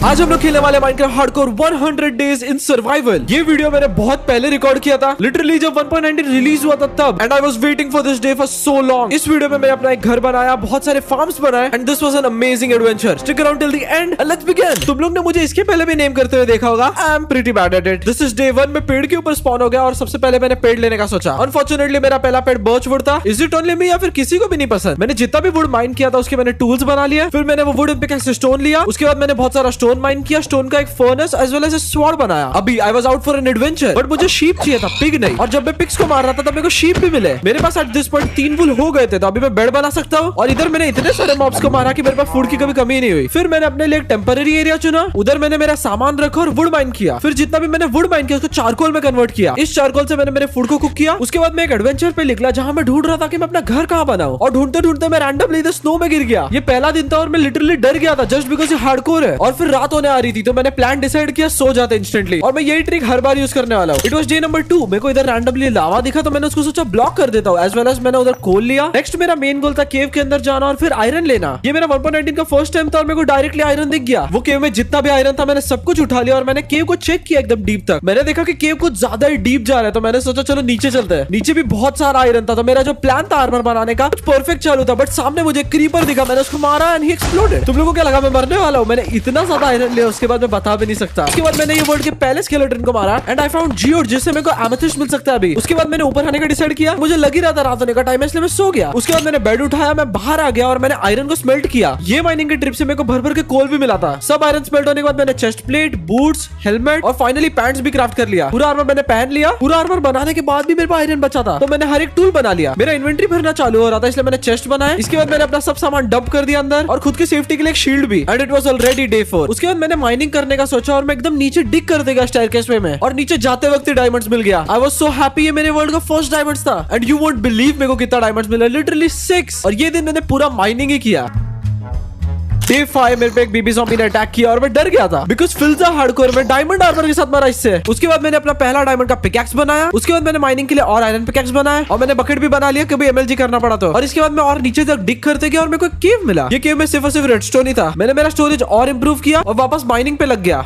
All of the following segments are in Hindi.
आज हम लोग खेलने वाले Minecraft hardcore 100 days in survival. ये वीडियो मैंने बहुत पहले रिकॉर्ड किया था, लिटरली जब 1.19 रिलीज हुआ था तब, and I was waiting for this day for so long. इस वीडियो में मैंने अपना एक घर बनाया, बहुत सारे फार्म्स बनाए, and this was an amazing adventure. Stick around till the end and let's begin. तुम लोग ने मुझे इसके पहले भी नेम करते हुए देखा होगा। I am pretty bad at it. This is day 1 में पेड़ के ऊपर स्पॉन हो गया और सबसे पहले मैंने पेड़ लेने का सोचा। अनफॉर्चुनेटली मेरा पहला पेड़ बर्च वुड था। इज इट ओनली मी या फिर किसी को भी नहीं पसंद? मैंने जितना भी वुड माइन किया था उसके मैंने टूल्स बना लिया। फिर मैंने वो वुड पिकैक्स से स्टोन लिया। उसके बाद मैंने बहुत सारा स्टोन माइन किया, स्टोन का एक furnace as well as sword बनाया। अभी I was out for an adventure, but मुझे शीप चाहिए था, पिग नहीं। और जब मैं पिग्स को मार रहा था तब मेरे को शीप भी मिले। मेरे पास एट दिस पॉइंट 3 वुल हो गए थे, तो अभी मैं बेड बना सकता हूँ। और इधर मैंने इतने सारे मॉब्स को मारा कि मेरे पास फूड की कभी कमी नहीं हुई। फिर मैंने अपने लिए एक टेम्पररी एरिया चुना, उधर मैंने मेरा सामान रखा और वुड माइन किया। फिर जितना भी मैंने वुड माइन किया उसको चारकोल में कन्वर्ट किया। इस चारकोल से मैंने मेरे फूड को कुक किया। उसके बाद मैं एक एडवेंचर पे निकला जहाँ मैं ढूंढ रहा था कि मैं अपना घर कहाँ बनाऊं। और ढूंढते ढूंढते मैं रैंडमली स्नो में गिर गया। ये पहला दिन था और मैं लिटरली डर गया था जस्ट बिकॉज ये हार्डकोर है। और फिर रात होने आ रही थी तो मैंने प्लान डिसाइड किया सो जाते इंस्टेंटली। और मैं यही ट्रिक हर बार यूज करने वाला हूँ। It was day number 2। मेरे को इधर रैंडमली लावा दिखा तो मैंने उसको सोचा ब्लॉक कर देता हूँ। एज वेल एज मैंने उधर कोल लिया। नेक्स्ट मेरा मेन गोल था केव के अंदर जाना और फिर आयरन लेना। ये मेरा 1.19 का फर्स्ट टाइम था और मेरे को डायरेक्टली आयरन दिख गया। वो केव में जितना भी आयरन था मैंने सब कुछ उठा लिया और मैंने केव को चेक किया एकदम डीप तक। मैंने देखा कि केव कुछ ज्यादा ही डीप जा रहा है तो मैंने सोचा चलो नीचे चलते हैं। नीचे भी बहुत सारा आयरन था तो मेरा जो प्लान था आर्मर बनाने का कुछ परफेक्ट चालू था, बट सामने मुझे क्रीपर दिखा। मैंने उसको मारा एंड ही एक्सप्लोडेड। तुम लोगों को क्या लगा मैं मरने वाला हूँ? मैंने इतना ज्यादा आयरन लिया उसके बाद मैं बता भी नहीं सकता। उसके बाद मैंने ये वर्ल्ड के पहले स्केलेटन को मारा एंड आई फाउंड जियोड जिससे मेरे को एमेथिस्ट मिल सकता है अभी। उसके बाद मैंने ऊपर आने का डिसाइड किया। मुझे लग ही रहा था रात होने का टाइम है इसलिए मैं सो गया। उसके बाद मैंने बेड उठाया, मैं बाहर आ गया और मैंने आयरन को स्मेल्ट किया। ये माइनिंग के ट्रिप से मेरे को भर भर के कोल भी मिला था। सब आयरन स्मेल्ट होने के बाद मैंने चेस्ट प्लेट, बूट्स, हेलमेट और फाइनली पैंट्स भी क्राफ्ट कर लिया। पूरा आर्मर मैंने पहन लिया। पूरा आर्मर बनाने के बाद भी मेरे पास आयरन बचा था तो मैंने हर एक टूल बना लिया। मेरा इन्वेंटरी भरना चालू हो रहा था इसलिए मैंने चेस्ट बनाया। इसके बाद मैंने अपना सब सामान डंप कर दिया अंदर और खुद की सेफ्टी के लिए एक शील्ड भी। And it was already day 4। उसके बाद मैंने माइनिंग करने का सोचा और मैं एकदम नीचे डिग कर देगा स्टेयरकेस में और नीचे जाते वक्त ही डायमंड्स मिल गया। आई वाज सो हैप्पी। ये मेरे वर्ल्ड का फर्स्ट डायमंड्स था एंड यू वोंट बिलीव मेरे को कितना डायमंड्स मिला, लिटरली 6। और ये दिन मैंने पूरा माइनिंग ही किया। डे 5 मेरे पे एक बीबी ज़ॉम्बी ने अटैक किया और मैं डर गया था बिकॉज़ फिल्जा हार्डकोर में डायमंड आर्मर के साथ मारा इससे। उसके बाद मैंने अपना पहला डायमंड का पिकैक्स बनाया। उसके बाद मैंने माइनिंग के लिए और आयरन पिकैक्स बनाया और मैंने बकेट भी बना लिया कभी एमएलजी करना पड़ा तो। और इसके बाद मैं और नीचे तक डिग करते गया और मेरे को एक केव मिला। ये केव में सिर्फ और सिर्फ रेडस्टोन ही था। मैंने मेरा स्टोरेज और इंप्रूव किया और वापस माइनिंग पे लग गया।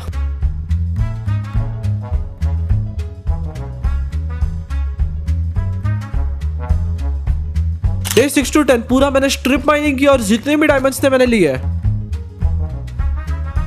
डे 6 to 10 पूरा मैंने स्ट्रिप माइनिंग की और जितने भी डायमंड्स थे मैंने लिए।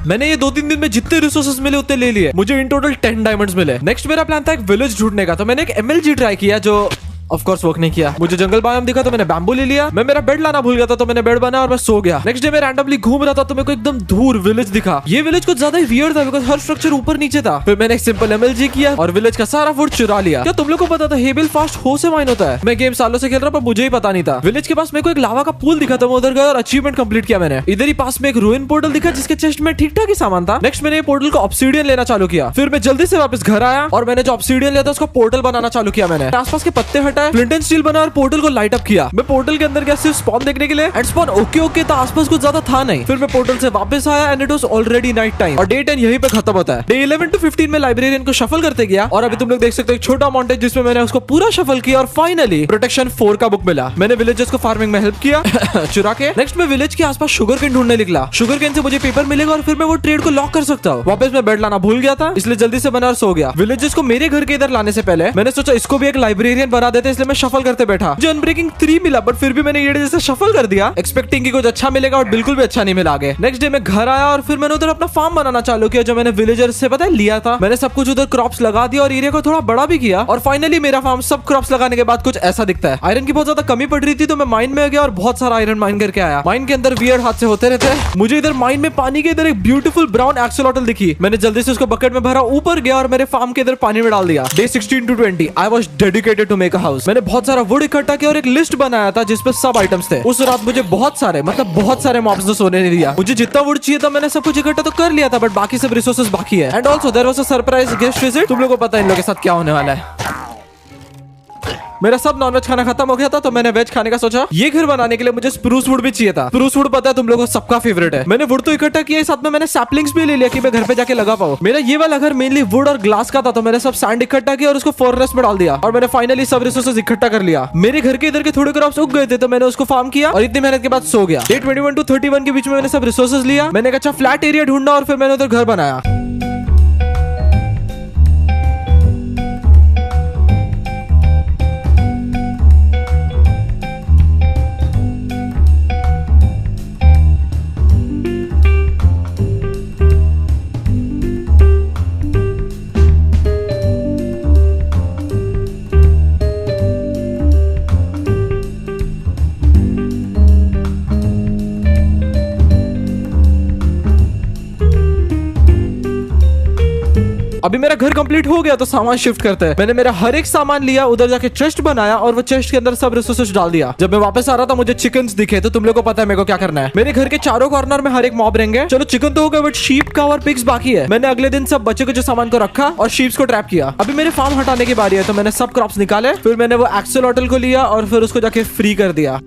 मैंने ये 2-3 दिन में जितने रिसोर्सेस मिले उतने ले लिए। मुझे इन टोटल 10 डायमंड्स मिले। नेक्स्ट मेरा प्लान था एक विलेज ढूंढने का तो मैंने एक एमएलजी ट्राई किया जो ऑफ कोर्स वर्क नहीं किया। मुझे जंगल बायोम दिखा तो मैंने बैम्बू ले लिया। मैं मेरा बेड लाना भूल गया था तो मैंने बेड बनाया और मैं सो गया। नेक्स्ट डे मैं रैंडमली घूम रहा था तो मेरे को एकदम दूर विलेज दिखा। ये विलेज कुछ ज्यादा ही वियर्ड था बिकॉज़ हर स्ट्रक्चर ऊपर नीचे था। फिर मैंने एक सिंपल एमएलजी किया और विलेज का सारा फूड चुरा लिया। क्या तुम लोग को पता था हेबिल फास्ट हो से माइन होता है? मैं गेम सालों से खेल रहा पर मुझे ही पता नहीं था। विलेज के पास मेरे को एक लावा का पूल दिखा था, मैं उधर गया और अचीवमेंट कंप्लीट किया मैंने। इधर ही पास में एक रूइन पोर्टल दिखा जिसके चेस्ट में ठीक ठाक ही सामान था। नेक्स्ट मैंने पोर्टल को ऑब्सीडियन लेना चालू किया। फिर मैं जल्दी से वापस घर आया और मैंने जो ऑब्सीडियन लिया था उसको पोर्टल बनाना चालू किया। मैंने आसपास के पत्ते हटाए, फ्लिंट एंड स्टील और पोर्टल को लाइट अप किया। मैं पोर्टल के अंदर गया सिर्फ स्पॉन देखने के लिए एंड स्पॉन ओके था, आसपास कुछ ज्यादा था नहीं। फिर मैं पोर्टल से वापस आया and it was already night time और डे 10 यहीं पे खत्म होता है। डे 11 to 15 में लाइब्रेरियन को शफल करते गया और अभी तुम लोग देख सकते हो एक छोटा मॉन्टेज जिसमें मैंने उसको पूरा शफल किया और फाइनली प्रोटेक्शन 4 का बुक मिला। मैंने विलेजर्स को फार्मिंग में हेल्प किया चुरा के। नेक्स्ट मैं विलेज के आसपास शुगर केन ढूंढने निकला। शुगर केन से मुझे पेपर मिलेगा और फिर मैं वो ट्रेड को लॉक कर सकता हूँ। वापस मैं बेड लाना भूल गया था इसलिए जल्दी से बना और सो गया। विलेजर्स को मेरे घर के इधर लाने से पहले मैंने सोचा इसको भी एक लाइब्रेरियन बना देते इसलिए मैं शफल करते बैठा। जो अनब्रेकिंग 3 मिला बट फिर भी मैंने ये जैसे शफल कर दिया एक्सपेक्टिंग कि कुछ अच्छा मिलेगा और बिल्कुल भी अच्छा नहीं मिला आगे। नेक्स्ट डे मैं घर आया और फिर मैंने उधर अपना फार्म बनाना चालू किया जो मैंने विलेजर से पता है लिया था। मैंने सब कुछ उधर क्रॉप्स लगा दिया और एरिया को थोड़ा बड़ा भी किया और फाइनली मेरा फार्म सब क्रॉप्स लगाने के बाद कुछ ऐसा दिखता है। आयरन की बहुत ज्यादा कमी पड़ रही थी तो मैं माइन में गया और बहुत सारा आयरन माइन करके आया। माइन के अंदर वियर्ड हादसे होते रहते हैं। मुझे इधर माइन में पानी के इधर एक ब्यूटीफुल ब्राउन एक्सोलॉटल दिखी। मैंने जल्दी से उसको बकेट में भरा, ऊपर गया और मेरे फार्म के इधर पानी में डाल दिया। Day 16 to 20 I was dedicated to make a house. मैंने बहुत सारा वुड इकट्ठा किया और एक लिस्ट बनाया था जिसपे सब आइटम्स थे। उस रात मुझे बहुत सारे मॉब्स ने सोने नहीं दिया। मुझे जितना वुड चाहिए था मैंने सब कुछ इकट्ठा तो कर लिया था बट बाकी सब रिसोर्सेज बाकी है। And also there was a surprise guest visit. तुम लोगों को पता है इन लोगों के साथ क्या होने वाला है। मेरा सब नॉनवेज खाना खत्म हो गया था, तो मैंने वेज खाने का सोचा। ये घर बनाने के लिए मुझे स्प्रूस वुड भी चाहिए था। स्प्रूस वुड पता है तुम लोगों को सबका फेवरेट है। मैंने वुड तो इकट्ठा किया, साथ में मैंने सैपलिंग्स भी ले लिया कि मैं घर पे जाके लगा पाऊं। मेरा ये वाला घर मेनली वुड और ग्लास का था, तो मैंने सब सैंड इकट्ठा किया और उसको फर्नेस में डाल दिया और मैंने फाइनली सब रिसोर्सेज इकट्ठा कर लिया। मेरे घर के इधर के थोड़े क्रॉप्स उग गए थे, तो मैंने उसको फार्म किया और इतनी मेहनत के बाद सो गया। डे 21 टू 31 के बीच में मैंने सब रिसोर्सेज लिया। मैंने एक अच्छा फ्लैट एरिया ढूंढा और फिर मैंने उधर घर बनाया। अभी मेरा घर कंप्लीट हो गया, तो सामान शिफ्ट करते हैं। मैंने मेरा हर एक सामान लिया, उधर जाके चेस्ट बनाया और वो चेस्ट के अंदर सब रिसोर्सेज डाल दिया। जब मैं वापस आ रहा था मुझे चिकन्स दिखे, तो तुम लोगों को पता है मेरे को क्या करना है। मेरे घर के चारों कॉर्नर में हर एक मॉब रहेंगे। चलो चिकन तो हो गया, बट शीप का और पिग्स बाकी है। मैंने अगले दिन सब बचे कुछ सामान को रखा और शीप्स को ट्रैप किया। अभी मेरे फार्म हटाने की बारी है, तो मैंने सब क्रॉप्स निकाले। फिर मैंने वो एक्सेलॉटल को लिया और फिर उसको जाके फ्री कर दिया।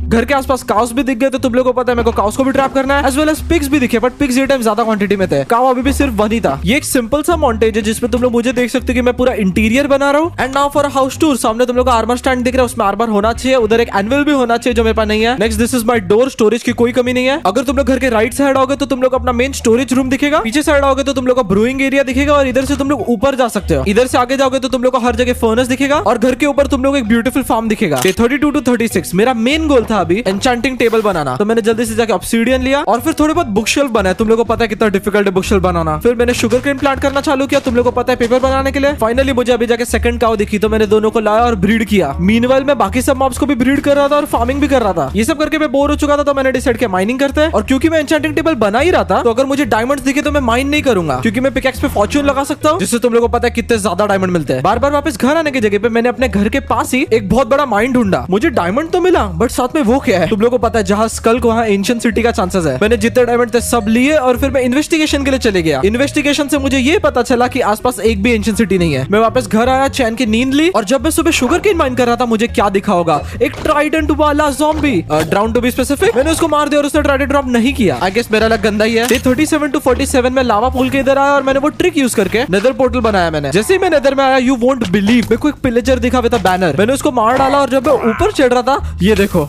घर के आसपास काउस भी दिख गए, तो तुम लोगों को पता है मेरे को काउस को भी ट्रैप करना है, एज वेल एज पिग्स भी दिखे, बट पिग्स ये टाइम ज्यादा क्वांटिटी में थे। काउ अभी भी सिर्फ वन ही था। ये एक सिंपल सा मॉन्टेज है जिसमें तुम लोग मुझे देख सकते हो कि मैं पूरा इंटीरियर बना रहा हूँ। And now for house tour. सामने तुम लोग का आर्मर स्टैंड दिख रहा है, उसमें आर्मर होना चाहिए। उधर एक एनविल भी होना चाहिए जो मेरे पास नहीं है। Next this is my door, storage की कोई कमी नहीं है। अगर तुम लोग घर के राइट साइड आओगे तो तुम लोग अपना मेन स्टोरेज रूम दिखेगा। पीछे साइड आओगे तो तुम लोग का ब्रूइंग एरिया दिखेगा और इधर से तुम लोग ऊपर जा सकते हो। इधर से आगे जाओगे तो तुम लोग को हर जगह फर्नेस दिखेगा और घर के ऊपर तुम लोग एक ब्यूटीफुल फार्म दिखेगा। 32 टू 36 मेरा मेन गोल था अभी एन्चेंटिंग टेबल बनाना, तो मैंने जल्दी से जाके ऑब्सीडियन लिया और फिर थोड़े बहुत बुकशेल्फ बनाए। तुम लोगों को पता है कितना डिफिकल्ट है बुकशेल्फ बनाना। फिर मैंने शुगर केन प्लांट करना चालू किया, तुम लोगों को पता है पेपर बनाने के लिए। फाइनली मुझे अभी जाके सेकंड काउ दिखी, तो मैंने दोनों को लाया और ब्रीड किया। मीनवाइल मैं बाकी सब मॉब्स को भी ब्रीड कर रहा था और फार्मिंग भी कर रहा था। ये सब करके मैं बोर हो चुका था, तो मैंने डिसाइड किया माइनिंग करते हैं। और क्योंकि मैं एन्चेंटिंग टेबल बना ही रहा था, तो अगर मुझे डायमंड्स दिखे तो मैं माइन नहीं करूंगा, क्योंकि मैं पिकैक्स पे फॉर्च्यून लगा सकता हूँ, जिससे तुम लोगों को पता है कितने ज्यादा डायमंड मिलते हैं। बार बार वापस घर आने की जगह पे मैंने अपने घर के पास ही एक बहुत बड़ा माइन ढूंढा। मुझे डायमंड तो मिला, बट साथ में वो क्या है तुम लोगों को पता है, जहां स्कल को वहां एंशिएंट सिटी का चांसेस है। मैंने जितने डायमंड थे सब लिए और फिर मैं इन्वेस्टिगेशन के लिए चले गया। इन्वेस्टिगेशन से मुझे ये पता चला कि आसपास एक भी एंशिएंट सिटी नहीं है। मैं वापस घर आया, चैन की नींद ली और जब मैं सुबह शुगर केन माइन कर रहा था, मुझे क्या दिखा होगा, एक ट्राइडेंट वाला zombie, drown to be specific. मैंने उसको मार दिया और उसने ट्राइडेंट ड्रॉप नहीं किया। आई गेस मेरा लक गंदा ही है। डे 37 टू 47 में लावा पूल के इधर आया और मैंने वो ट्रिक यूज करके नेदर पोर्टल बनाया। मैंने जैसे ही मैं नेदर में आया, यू वोंट बिलीव, मेरे को एक पिलेजर दिखा विद अ बैनर। मैंने उसको मार डाला और जब मैं ऊपर चढ़ रहा था, ये देखो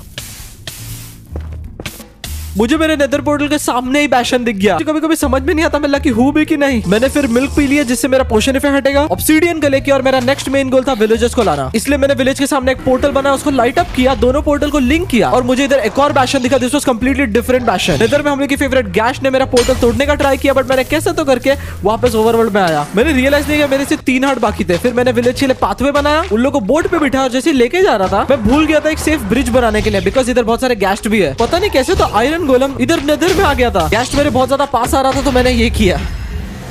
मुझे मेरे नेदर पोर्टल के सामने ही बैशन दिख गया। कभी कभी समझ में नहीं आता मैं लकी हूँ भी कि नहीं। मैंने फिर मिल्क पी लिया जिससे मेरा पोशन इफेक्ट हटेगा। ऑब्सीडियन गले की और मेरा नेक्स्ट मेन गोल था विलेजेस को लाना, इसलिए मैंने विलेज के सामने एक पोर्टल बनाया, उसको लाइट अप किया, दोनों पोर्टल को लिंक किया और मुझे इधर एक और बैशन दिखा। This was completely different bastion. Nether में हम लोग की फेवरेट गैश ने मेरा पोर्टल तोड़ने का ट्राई किया, बट मैंने कैसे तो करके वापस ओवरवर्ल्ड में आया। मैंने रियलाइज नहीं किया मेरे से 3 हार्ट बाकी थे। फिर मैंने विलेज के लिए पाथवे बनाया, उन लोगों को बोट पे बिठाया और जैसे लेके जा रहा था मैं भूल गया था एक सेफ ब्रिज बनाने के लिए, बिकॉज इधर बहुत सारे गैस्ट भी है। पता नहीं कैसे तो आयरन गोलम इधर नेदर में आ गया था। गैस्ट मेरे बहुत ज्यादा पास आ रहा था, तो मैंने ये किया।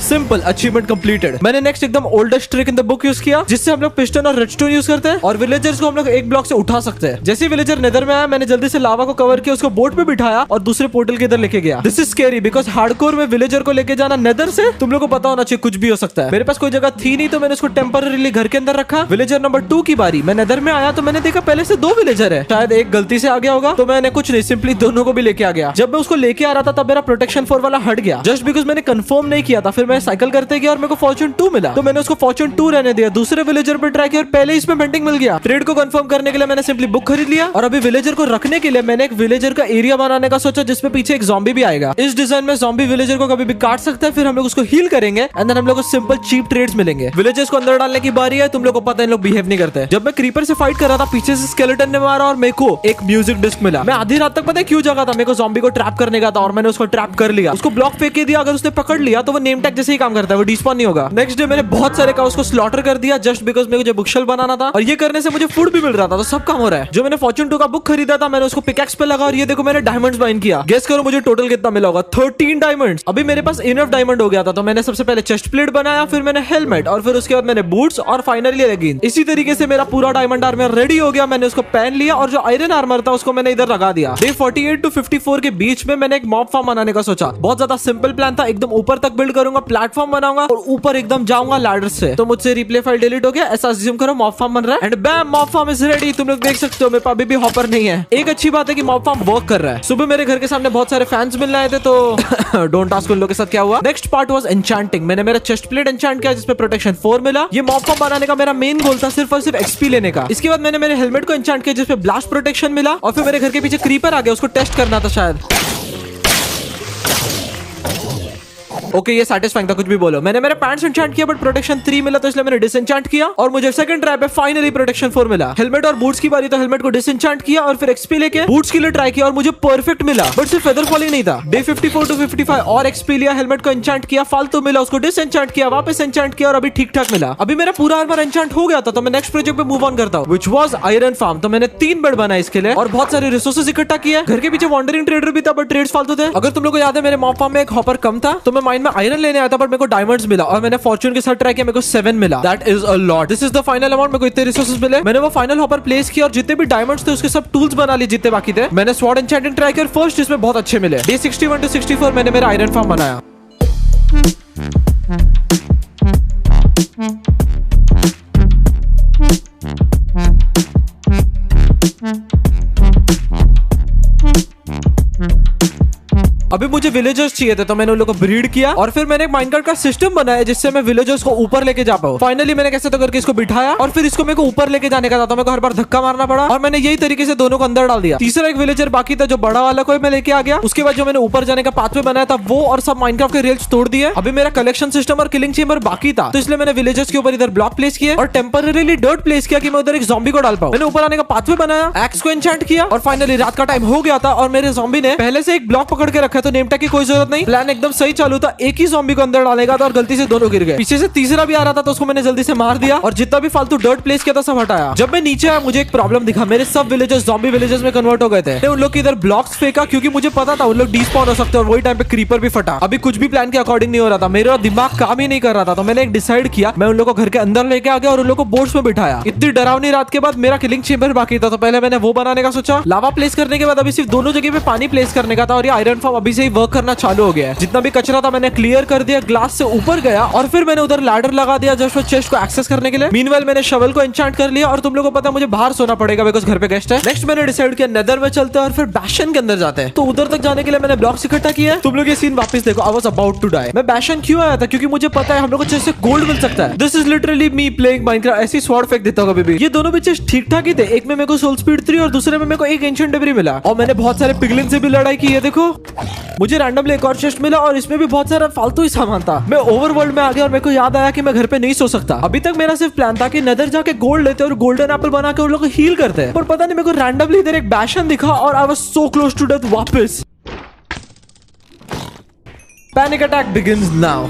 Simple achievement completed. मैंने नेक्स्ट एकदम oldest trick in the book use किया, जिससे हम लोग पिस्टन और रेडस्टोन यूज करते हैं और विलेजर्स को हम लोग एक ब्लॉक से उठा सकते हैं। जैसे ही विलेजर नेदर में आया, मैंने जल्दी से लावा को कवर किया, उसको बोट पे बिठाया और दूसरे पोर्टल के इधर लेके गया। This is scary because hardcore में विलेजर को लेके जाना नेदर से तुम लोग को पता होना चाहिए कुछ भी हो सकता है। मेरे पास कोई जगह थी नहीं, तो मैंने उसको टेम्पररीली घर के अंदर रखा। विलेजर नंबर 2 की बारी। मैं नेदर में आया तो मैंने देखा पहले से 2 विलेजर है, शायद एक गलती से आ गया होगा, तो मैंने कुछ नहीं, सिंपली दोनों को भी लेके आ गया। जब मैं उसको लेके आ रहा था तब मेरा प्रोटेक्शन 4 वाला हट गया, जस्ट बिकॉज मैंने कंफर्म नहीं किया था। फिर मैं साइकिल करते गया और मेरे को फॉर्च्यून 2 मिला, तो मैंने उसको फॉर्च्यून 2 रहने दिया। दूसरे विलेजर पे ट्राई किया और पहले इसमें बेंडिंग मिल गया। ट्रेड को कंफर्म करने के लिए मैंने सिंपली बुक खरीद लिया और अभी विलेजर को रखने के लिए मैंने एक विलेजर का एरिया बनाने का सोचा, जिसमें पीछे एक ज़ॉम्बी भी आएगा। इस डिजाइन में ज़ॉम्बी विलेजर को कभी भी काट सकता है, फिर हम लोग उसको हील करेंगे एंड देन हम लोग को सिंपल चीप ट्रेड्स मिलेंगे। विलेजर्स को अंदर डालने की बारी है। तुम लोग को पता है इन लोग बिहेव नहीं करते। जब मैं क्रीपर से फाइट कर रहा था, पीछे से स्केलेटन ने मारा और मेरे को एक म्यूजिक डिस्क मिला। मैं आधी रात तक पता है क्यों जगा था, मेरे को ज़ॉम्बी को ट्रैप करने का था और मैंने उसको ट्रैप कर लिया। उसको ब्लॉक फेंक के दिया, अगर उसने पकड़ लिया तो वो नेम टैग जैसे ही काम करता है, वो डिस्पॉन नहीं होगा। नेक्स्ट डे मैंने बहुत सारे काउस को स्लॉटर कर दिया, जस्ट बिकॉज मेरे को जो बुकशेल्फ बनाना था और ये करने से मुझे फूड भी मिल रहा था, तो सब काम हो रहा है। जो मैंने फॉर्च्यून 2 का बुक खरीदा था, मैंने उसको पिकैक्स पे लगा और ये देखो मैंने डायमंड्स माइन किया। गेस करो मुझे टोटल कितना मिला होगा? 13 डायमंड्स। अभी मेरे पास इनफ डायमंड हो गया था, तो मैंने सबसे पहले चेस्ट प्लेट बनाया, फिर मैंने हेलमेट और फिर उसके बाद मैंने बूट्स और फाइनली लेगिंग्स। इसी तरीके से मेरा पूरा डायमंड आर्मर रेडी हो गया। मैंने उसको पहन लिया और जो आयरन आर्मर था उसको मैंने इधर लगा दिया। डे 48 टू 54 के बीच में मैंने एक मॉब फार्म बनाने का सोचा। बहुत ज्यादा सिंपल प्लान था, एकदम ऊपर तक बिल्ड करूंगा, प्लेटफॉर्म बनाऊंगा और ऊपर एकदम जाऊंगा लैडर से। तो मुझसे रिप्ले फाइल डिलीट हो गया, ऐसा अज्यूम करो मॉब फार्म बन रहा है and bam mob farm is ready. तुम लोग देख सकते हो मेरे पास अभी भी हॉपर नहीं है। एक अच्छी बात है कि मॉब फार्म वर्क कर रहा है। सुबह मेरे घर के सामने बहुत सारे फैंस मिल रहे थे, तो डोंट आस्क उन लोगों के साथ क्या हुआ। Next part was enchanting. मैंने मेरा चेस्ट प्लेट एन्चेंट किया जिसमें प्रोटेक्शन 4 मिला। ये मॉब फार्म बनाने का मेरा मेन गोल था सिर्फ और सिर्फ एक्सपी लेने का। इसके बाद मैंने मेरे हेलमेट को एन्चेंट किया जिसपे ब्लास्ट प्रोटेक्शन मिला और फिर मेरे घर के पीछे क्रीपर आ गया, उसको टेस्ट करना था शायद। ओके ये सैटिस्फाइंग था, कुछ भी बोलो। मैंने मेरे पैंट्स एन्चेंट किया बट प्रोटेक्शन 3 मिला, तो इसलिए मैंने डिसएन्चेंट किया और मुझे सेकंड ट्राई पे फाइनली प्रोटेक्शन 4 मिला। हेलमेट और बूट्स की बारी, तो हेलमेट को डिसएन्चेंट किया और फिर एक्सपी लेके बूट्स के लिए ट्राई किया और मुझे परफेक्ट मिला। बट सिर्फ फेदर फॉलिंग नहीं था। डे 54 टू 55 और एक्सपी लिया, हेलमेट को एन्चेंट किया, फालतू मिला, उसको डिसएन्चेंट किया, वापस एन्चेंट किया और अभी ठीक ठाक मिला। अभी मेरा पूरा आर्मर एन्चेंट हो गया था, तो मैं नेक्स्ट प्रोजेक्ट पे मूव ऑन करता हूँ, व्हिच वाज आयरन फार्म। तो मैंने 3 बेड बनाए इसके लिए और बहुत सारे रिसोर्सेज इकट्ठा किए। घर के पीछे वॉन्डरिंग ट्रेडर भी था बट ट्रेड्स फालतू थे। अगर तुम लोग को याद है मेरे मॉब फार्म में एक हॉपर कम था, तो मैं माइन में आयरन लेने आया था बट मेरे को डायमंड्स मिला और मैंने फॉर्च्यून के साथ ट्राई किया, मेरे को 7 मिला। That is a lot. This is the final amount. मेरे को इतने रिसोर्सेज मिले। मैंने वो फाइनल हॉपर प्लेस किया और जितने भी डायमंड्स थे उसके सब टूल्स बना लिए जितने बाकी थे। मैंने स्वॉर्ड एन्चेंटिंग ट्राई किया और फर्स्ट इसमें बहुत अच्छे मिले। डे 61 टू 64 मैंने मेरा आयरन फार्म बनाया। अभी मुझे विलेजर्स चाहिए थे, तो मैंने उन लोगों को ब्रीड किया और फिर मैंने एक माइनकार्ट का सिस्टम बनाया जिससे मैं विलेजर्स को ऊपर लेके जा पाऊं। फाइनली मैंने कैसे तो करके इसको बिठाया और फिर इसको मेरे को ऊपर लेके जाने का था, तो मेरे को हर बार धक्का मारना पड़ा और मैंने यही तरीके से दोनों को अंदर डाल दिया। तीसरा एक विलेजर बाकी था जो बड़ा वाला को मैं लेके आ गया। उसके बाद जो मैंने ऊपर जाने का पाथवे बनाया था वो और सब माइनक्राफ्ट के रेल्स तोड़ दिए। अभी मेरा कलेक्शन सिस्टम और किलिंग चेम्बर बाकी था, तो इसलिए मैंने विलेजर्स के ऊपर इधर ब्लॉक प्लेस किया और टेम्पररीली डर्ट प्लेस किया कि मैं उधर एक ज़ॉम्बी को डाल पाऊं। मैंने ऊपर आने का पाथवे बनाया, एक्स को एन्चेंट किया और फाइनली रात का टाइम हो गया था और मेरे ज़ॉम्बी ने पहले से एक ब्लॉक पकड़ के रखा, तो नेम टैग की कोई जरूरत नहीं। प्लान एकदम सही चालू था, एक ही ज़ॉम्बी को अंदर डालेगा था और गलती से दोनों गिर गए। पीछे से तीसरा भी आ रहा था, तो उसको मैंने जल्दी से मार दिया और जितना भी फालतू डर्ट प्लेस किया था सब हटाया। जब मैं नीचे आया मुझे एक प्रॉब्लम दिखा, मेरे सब विलेजर्स ज़ॉम्बी विलेजर्स में कन्वर्ट हो गए थे। उन लोग की इधर ब्लॉक्स फेंका क्योंकि मुझे पता था उन लोग डिस्पॉन हो सकते हैं और वही टाइम पे क्रीपर भी फटा। अभी कुछ भी प्लान के अकॉर्डिंग नहीं हो रहा था, मेरा दिमाग काम ही नहीं कर रहा था, तो मैंने एक डिसाइड किया, मैं उन लोगों को घर के अंदर लेके आ गया और उन लोगों को बोट्स में बिठाया। इतनी डरावनी रात के बाद मेरा किलिंग चेम्बर बाकी था, तो पहले मैंने वो बनाने का सोचा। लावा प्लेस करने के बाद अभी सिर्फ दोनों जगह पे पानी प्लेस करने का था और ये आयरन फार्म अभी से ही वर्क करना चालू हो गया है। जितना भी कचरा था मैंने क्लियर कर दिया, ग्लास से ऊपर गया और फिर मैंने उधर लैडर लगा दिया जस्ट चेस्ट को एक्सेस करने के लिए। मीनवाइल मैंने शवल को एन्चेंट कर लिया और तुम लोगों को पता है मुझे बाहर सोना पड़ेगा बिकॉज़ घर पे गेस्ट है। नेक्स्ट मैंने डिसाइड किया नेदर में चलते हैं और फिर बैशन के अंदर जाते हैं। तो उधर तक जाने के लिए मैंने ब्लॉक्स इकट्ठा किया है। तुम लोग ये सीन वापस देखो, I was about to die. मैं बैशन क्यों आया था? क्योंकि मुझे पता है हम लोग को चेस्ट से गोल्ड मिल सकता है। This is literally me playing Minecraft. ऐसी स्वॉर्ड फेंक देता हूं कभी भी। ये दोनों भी चेस्ट ठीक ठाक ही थे। एक में मेरे को सोल स्पीड 3 और दूसरे में मेरे को एक एंशिएंट डेब्री मिला और मैंने बहुत सारे पिगलिन से भी लड़ाई की है। देखो मुझे रैंडमली एक और चेस्ट मिला और इसमें भी बहुत सारा फालतू ही सामान था। मैं ओवरवर्ल्ड में आ गया और मेरे को याद आया कि मैं घर पे नहीं सो सकता। अभी तक मेरा सिर्फ प्लान था कि नेदर जाके गोल्ड लेते और गोल्डन एप्पल बना के उन लोगों को हील करते हैं, पर पता नहीं मेरे को रैंडमली इधर एक बैशन दिखा और I was so close to death वापस। Panic attack begins now.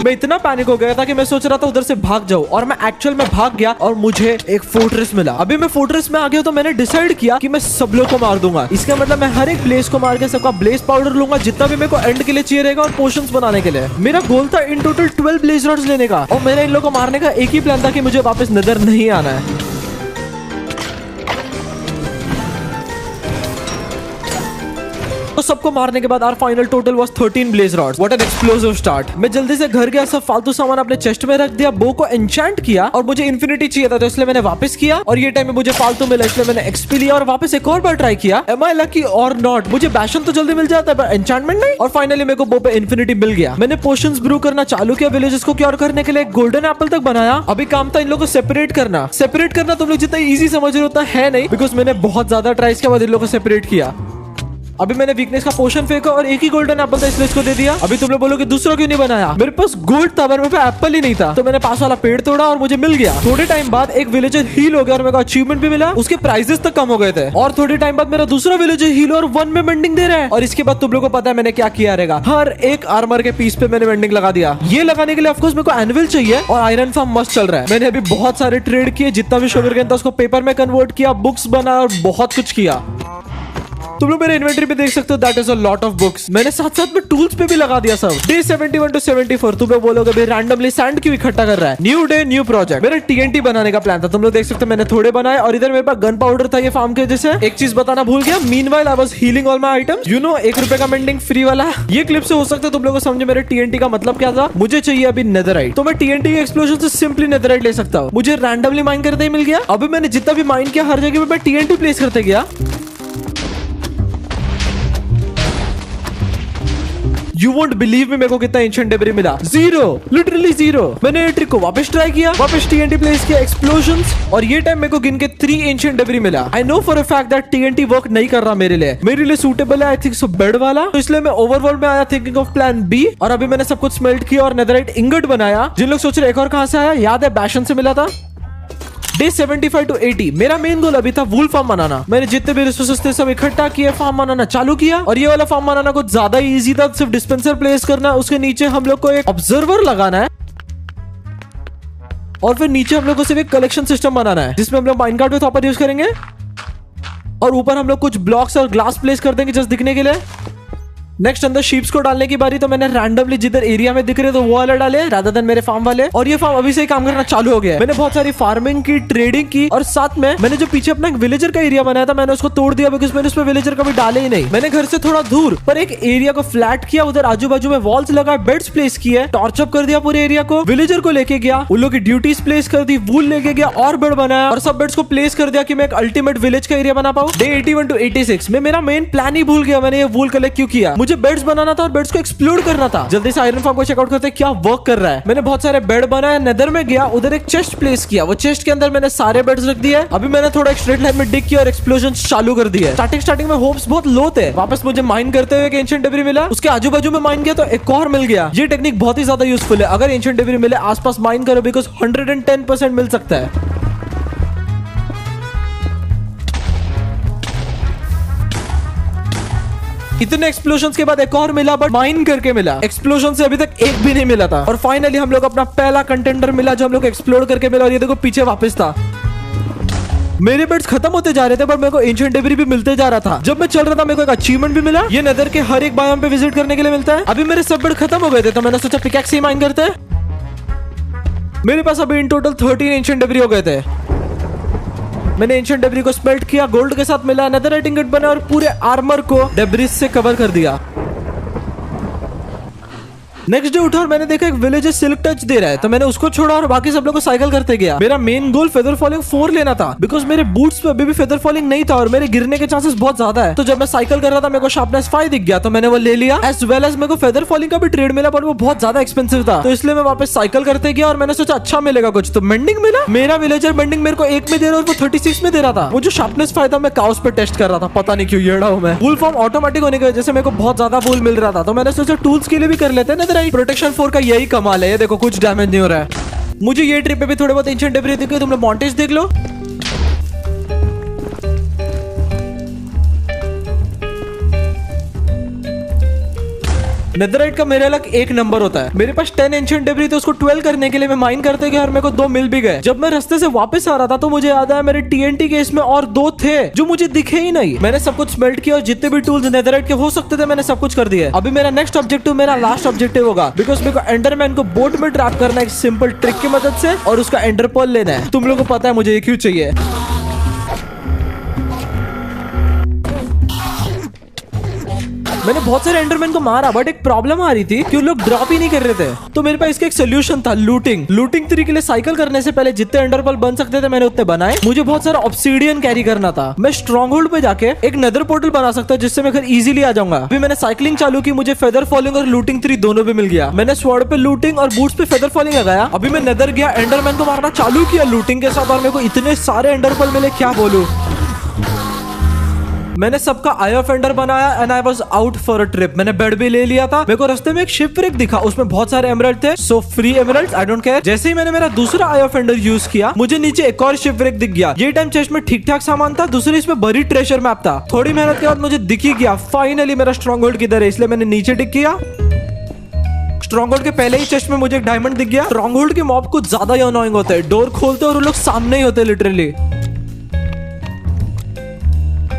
मैं इतना पैनिक हो गया था कि मैं सोच रहा था उधर से भाग जाऊं और मैं एक्चुअल में भाग गया और मुझे एक फोर्ट्रेस मिला। अभी मैं फोर्ट्रेस में आ गया तो मैंने डिसाइड किया कि मैं सब लोग को मार दूंगा। इसका मतलब मैं हर एक ब्लेज को मार के सबका ब्लेज पाउडर लूंगा जितना भी मेरे को एंड के लिए चाहिए रहेगा और पोशंस बनाने के लिए। मेरा गोल था इन टोटल 12 ब्लेज रॉड्स लेने का और मेरा इन लोगों को मारने का एक ही प्लान था कि मुझे वापस नजर नहीं आना है। तो सबको मारने के बाद our final total was 13 blaze rods. What an explosive start. मैं जल्दी से घर गया, सब फालतू सामान अपने चेस्ट में रख दिया, बो को एन्चेंट किया और मुझे इंफिनिटी चाहिए था तो इसलिए मैंने वापस किया और ये टाइम में मुझे फालतू मिला इसलिए मैंने एक्सपी लिया और वापस एक और बार ट्राई किया। एम आई लकी और नॉट? मुझे बैशन तो जल्दी मिल जाता है पर एन्चेंटमेंट नहीं। और फाइनली मेरे को बो पे इंफिनिटी मिल गया। मैंने पोशंस ब्रू करना चालू किया, विलेजेस को क्योर करने के लिए गोल्डन एप्पल तक बनाया। अभी काम था इन लोगों को सेपरेट करना। सेपरेट करना तुम लोग जितना इजी समझ रहे हो उतना है नहीं, बिकॉज मैंने बहुत ज्यादा ट्राई के बाद इन लोगों को सेपरेट किया। अभी मैंने वीकनेस का पोशन फेंका और एक ही गोल्डन एप्पल था इसलिए इसको दे दिया। अभी तुम लोग बोलोगे दूसरा क्यों नहीं बनाया? मेरे पास गोल्ड था पर मेरे पास एप्पल ही नहीं था, तो मैंने पास वाला पेड़ तोड़ा और मुझे मिल गया। थोड़े टाइम बाद एक विलेजर हील हो गया और मेरे को अचीवमेंट भी मिला, उसके प्राइजेस तक कम हो गए थे। और थोड़े टाइम बाद मेरा दूसरा विलेजर हील और 1 में वेंडिंग दे रहा है। और इसके बाद तुम लोगों को पता है मैंने क्या किया रहेगा, हर एक आर्मर के पीस पे मैंने वेंडिंग लगा दिया। ये लगाने के लिए ऑफकोर्स मेरे को एनविल चाहिए और आयरन फार्म मस्त चल रहा है। मैंने अभी बहुत सारे ट्रेड किए, जितना भी शुगर केन था उसको पेपर में कन्वर्ट किया, बुक्स बनाया और बहुत कुछ किया। तुम लोग मेरे इन्वेंटरी पे देख सकते हो, that is a lot of books. मैंने साथ साथ में टूल्स पे भी लगा दिया सब। डे 71 to 74 तुम लोग बोलोगे भाई रैंडमली सैंड क्यों इकट्ठा कर रहा है। New day new project. मेरा TNT बनाने का प्लान था, तुम लोग देख सकते हो मैंने थोड़े बनाए और इधर मेरे पास गन पाउडर था ये फार्म के जैसे। एक चीज बताना भूल गया, meanwhile I was healing all my items. You know 1 रुपए का मेंडिंग फ्री वाला। ये क्लिप से हो सकता है तुम लोगों को समझे मेरे TNT का मतलब क्या था। मुझे चाहिए अभी नेदरराइट, तो मैं TNT के एक्सप्लोजन से सिंपली नेदरराइट ले सकता हूँ। मुझे रैंडमली माइन करते ही मिल गया। अभी मैंने जितना भी माइन किया हर जगह पे मैं TNT प्लेस करते गया। You won't believe me, मेरे को कितना एंशिएंट डेब्री मिला। 0, लिटरली 0। मैंने ये ट्रिक को वापस ट्राई किया, वापस TNT प्लेस किया, एक्सप्लोजन्स, और ये टाइम मेरे को गिन के 3 एंशिएंट डेब्री मिला। I know for a fact that TNT work नहीं कर रहा मेरे लिए सूटेबल है आई थिंक सो बेड वाला, तो इसलिए मैं ओवरवर्ल्ड में आया थिंकिंग ऑफ प्लान B। और अभी मैंने सब कुछ स्मेल्ट किया और नेदरराइट इंगट बनाया। जिन लोग सोच रहे एक और कहां से आया, याद है बैशन से मिला था। डे 75 to 80 मेरा मेन गोल अभी था वूल फार्म बनाना। मैंने जितने भी रिसोर्सेस थे सब इकट्ठा किए, फार्म बनाना चालू किया। और ये वाला फार्म बनाना कुछ ज्यादा इजी था, सिर्फ डिस्पेंसर प्लेस करना, उसके नीचे हम लोग को एक ऑब्जर्वर लगाना है और फिर नीचे हम लोग को सिर्फ एक कलेक्शन सिस्टम बनाना है जिसमें हम लोग माइनकार्ट विथ हॉपर यूज करेंगे और ऊपर हम लोग कुछ ब्लॉक्स और ग्लास प्लेस कर देंगे जस्ट दिखने के लिए। नेक्स्ट अंदर शीप्स को डालने की बारी, तो मैंने रैंडमली जिधर एरिया में दिख रहे तो वो वाले डाले रादर देन मेरे फार्म वाले। और ये फार्म अभी से ही काम करना चालू हो गया है। मैंने बहुत सारी फार्मिंग की, ट्रेडिंग की, और साथ में मैंने जो पीछे अपना एक विलेजर का एरिया बनाया था मैंने उसको तोड़ दिया बिकॉज मैंने उसमें विलेजर कभी डाले ही नहीं। मैंने घर से थोड़ा दूर पर एक एरिया को फ्लैट किया, उधर आजू बाजू में वॉल्स लगा, बेड्स प्लेस किए, टॉर्च अप कर दिया पूरे एरिया को, विलेजर को लेके गया, उन लोग की ड्यूटीज प्लेस कर दी, वूल लेके गया और बेड बनाया और सब बेड्स को प्लेस कर दिया कि मैं एक अल्टीमेट विलेज का एरिया बना पाऊं। डे 81 to 86 में मेरा मेन प्लान ही भूल गया। मैंने ये वूल कलेक्ट क्यों किया, मुझे बेड्स बनाना था और बेड्स को एक्सप्लोर करना था। जल्दी से आयरन फार्म को चेकआउट करते हैं क्या वर्क कर रहा है। मैंने बहुत सारे बेड बनाए, नेदर में गया, उधर एक चेस्ट प्लेस किया, वो चेस्ट के अंदर मैंने सारे बेड्स रख दिए। अभी मैंने थोड़ा एक स्ट्रेट लाइन में डिग किया और एक्सप्लोजन चालू कर दिया। स्टार्टिंग में होप्स बहुत लो थे। वापस मुझे माइन करते हुए एक एंशिएंट डेब्री मिला, उसके आजू बाजू में माइन किया तो एक और मिल गया। ये टेक्निक बहुत ही ज्यादा यूजफुल है। अगर एंशिएंट डेब्री मिले आसपास माइन करो बिकॉज 110% मिल सकता है। इतने एक्सप्लोजन के बाद एक और मिला बट माइन करके मिला। एक्सप्लोजन से अभी तक एक भी नहीं मिला था और फाइनली हम लोग अपना पहला कंटेंडर मिला जो हम लोग एक्सप्लोर करके मिला। और ये देखो पीछे वापस था। मेरे बेड्स खत्म होते जा रहे थे पर मेरे को एंशिएंट डेब्री भी मिलते जा रहा था। जब मैं चल रहा था मेरे को एक अचीवमेंट भी मिला, ये नेदर के हर एक बायोम पे विजिट करने के लिए मिलता है। अभी मेरे सब बेड खत्म हो गए थे तो मैंने सोचा पिकैक्स ही माइन करते हैं। मेरे पास अभी इन टोटल 13 एंशिएंट डेब्री हो गए थे। मैंने एंशिएंट डेब्री को स्मेल्ट किया, गोल्ड के साथ मिला, नेदरराइट इंगट बना और पूरे आर्मर को डेब्रिज से कवर कर दिया। नेक्स्ट डे उठा और मैंने देखा एक विलेजर सिल्क टच दे रहा है तो मैंने उसको छोड़ा और बाकी सब लोग को साइकिल करते गया। मेरा मेन गोल फेदर फॉलिंग 4 लेना था बिकॉज मेरे बूट्स पे अभी भी फेदर फॉलिंग नहीं था और मेरे गिरने के चांसेस बहुत ज्यादा है। तो जब मैं साइकिल कर रहा था मेरे को शार्पनेस 5 दिख गया तो मैंने वो ले लिया। एज वेल एज मेरे को फेदर फॉलिंग का भी ट्रेड मिला पर वो बहुत ज्यादा एक्सपेंसिव था तो इसलिए मैं वापस साइकिल करते गया और मैंने सोचा अच्छा मिलेगा कुछ, तो मेंडिंग मिला। मेरा विलेजर मेंडिंग मेरे को 1 में दे रहा और वो 36 में दे रहा था। वो जो शार्पनेस 5 था मैं काउस पे टेस्ट कर रहा था, पता नहीं क्यों येड़ा हूं मैं। वूल फॉर्म ऑटोमेटिक होने की वजह से मेरे को बहुत ज्यादा वूल मिल रहा था तो मैंने सोचा टूल्स के लिए भी कर लेते हैं। नेदरराइट प्रोटेक्शन 4 का यही कमाल है। ये देखो कुछ डैमेज नहीं हो रहा है। मुझे ये ट्रिप पे भी थोड़े बहुत एंशिएंट डेब्री दिखे, तुम लोग मॉन्टेज देख लो। नेदरराइट का मेरे अलग एक नंबर होता है। मेरे पास 10 एंशिएंट डेब्री तो उसको 12 करने के लिए मैं माइन करते गया और मेरे को 2 मिल भी गए। जब मैं रास्ते से वापस आ रहा था तो मुझे याद आया मेरे TNT के इसमें और 2 थे जो मुझे दिखे ही नहीं। मैंने सब कुछ स्मेल्ट किया और जितने भी टूल्स नेदरराइट के हो सकते थे मैंने सब कुछ कर दिया। अभी मेरा नेक्स्ट ऑब्जेक्टिव, मेरा लास्ट ऑब्जेक्टिव होगा बिकॉज मेरे को एंडरमैन को बोट में ट्रैप करना है एक सिंपल ट्रिक की मदद से और उसका एंडरपर्ल लेना है। तुम लोगों को पता है मुझे ये क्यों चाहिए। मैंने बहुत सारे एंडरमैन को मारा बट एक प्रॉब्लम आ रही थी कि उन लोग ड्रॉप ही नहीं कर रहे थे। तो मेरे पास इसका एक सोल्यूशन था, लूटिंग। लूटिंग 3 के लिए साइकिल करने से पहले जितने एंडरपर्ल बन सकते थे मैंने उतने बनाए। मुझे बहुत सारा ऑब्सीडियन कैरी करना था। मैं स्ट्रॉन्ग होल्ड पे जाके एक नेदर पोर्टल बना सकता जिससे मैं घर इजीली आ जाऊंगा। अभी मैंने साइकिलिंग चालू की, मुझे फेदर फॉलिंग और लूटिंग 3 दोनों भी मिल गया। मैंने स्वॉर्ड पे लूटिंग और बूट्स पे फेदर फॉलिंग लगाया। अभी मैं नेदर गया, एंडरमैन को मारना चालू किया लूटिंग के साथ और मेरे को इतने सारे एंडरपर्ल मिले क्या बोलूं। मैंने सबका आई ऑफ एंडर बनाया and I was out for a trip. मैंने बेड भी ले लिया था। मेरे को रास्ते में एक शिपव्रेक दिखा, उसमें बहुत सारे एमराल्ड थे, so free emeralds, I don't care. जैसे ही मैंने मेरा दूसरा आई ऑफ एंडर यूज किया मुझे नीचे एक और शिपव्रेक दिख गया। ये टाइम चेस्ट में ठीक ठाक सामान था, दूसरी इसमें बड़ी ट्रेजर मैप था। थोड़ी मेहनत के बाद मुझे दिख ही गया फाइनली मेरा स्ट्रॉन्ग होल्ड किधर है, इसलिए मैंने नीचे टिक किया। स्ट्रॉन्ग होल्ड के पहले ही चेस्ट में मुझे एक डायमंड दिख गया। स्ट्रॉन्ग होल्ड के मॉब कुछ ज्यादा ही अनोइंग होते हैं, डोर खोलते और वो लोग सामने ही होते लिटरली।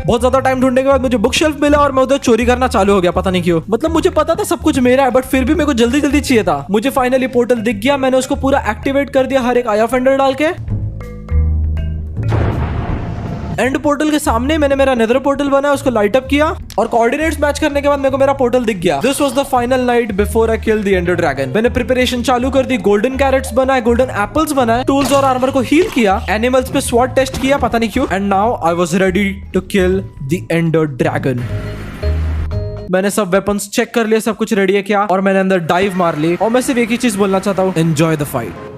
बहुत ज्यादा टाइम ढूंढने के बाद मुझे बुक शेल्फ मिला और मैं उधर चोरी करना चालू हो गया, पता नहीं क्यों। मतलब मुझे पता था सब कुछ मेरा है, बट फिर भी मेरे को जल्दी जल्दी चाहिए था। मुझे फाइनली पोर्टल दिख गया, मैंने उसको पूरा एक्टिवेट कर दिया हर एक आई ऑफेंडर डाल के। एंड पोर्टल के सामने मैंने मेरा नेदर पोर्टल बनाया, उसको लाइट अप किया और कोऑर्डिनेट्स मैच करने के बाद मेरे को मेरा पोर्टल दिख गया। This was the final night before I kill the ender dragon. मैंने प्रिपरेशन चालू कर दी, गोल्डन कैरेट्स बनाए, गोल्डन एप्पल्स बनाए, टूल्स और आर्मर को हील किया, एनिमल्स पे स्वॉट टेस्ट किया, पता नहीं क्यों। And now I was ready to kill the ender dragon. मैंने सब वेपन्स चेक कर लिए, सब कुछ रेडी है क्या, और मैंने अंदर डाइव मार ली। और मैं सिर्फ एक ही चीज बोलना चाहता हूँ, enjoy the fight.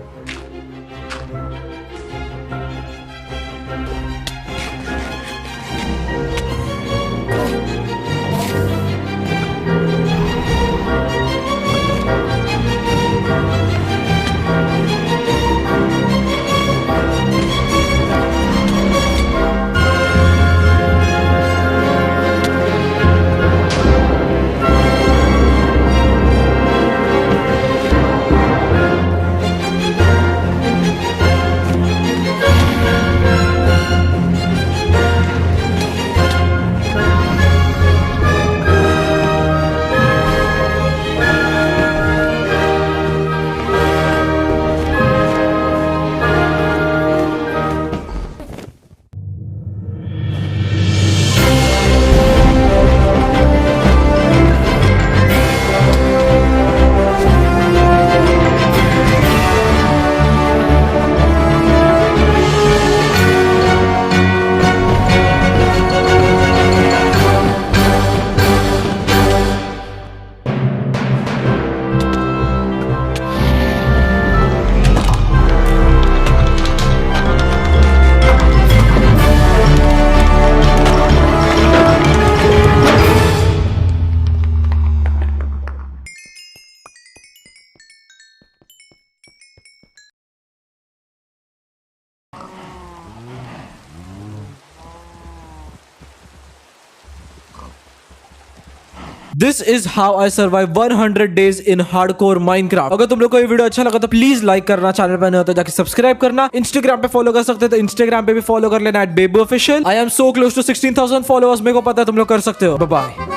This is how I survive 100 days in hardcore Minecraft. अगर तुम लोग को ये वीडियो अच्छा लगा तो प्लीज लाइक करना, चैनल पर नए हो तो जाके सब्सक्राइब करना, इंस्टाग्राम पे फॉलो कर सकते हो तो इंस्टाग्राम पे भी फॉलो कर लेना @बेबूऑफिशियल। I am so close to 16,000 followers, मेरे को पता है तुम लोग कर सकते हो। Bye bye.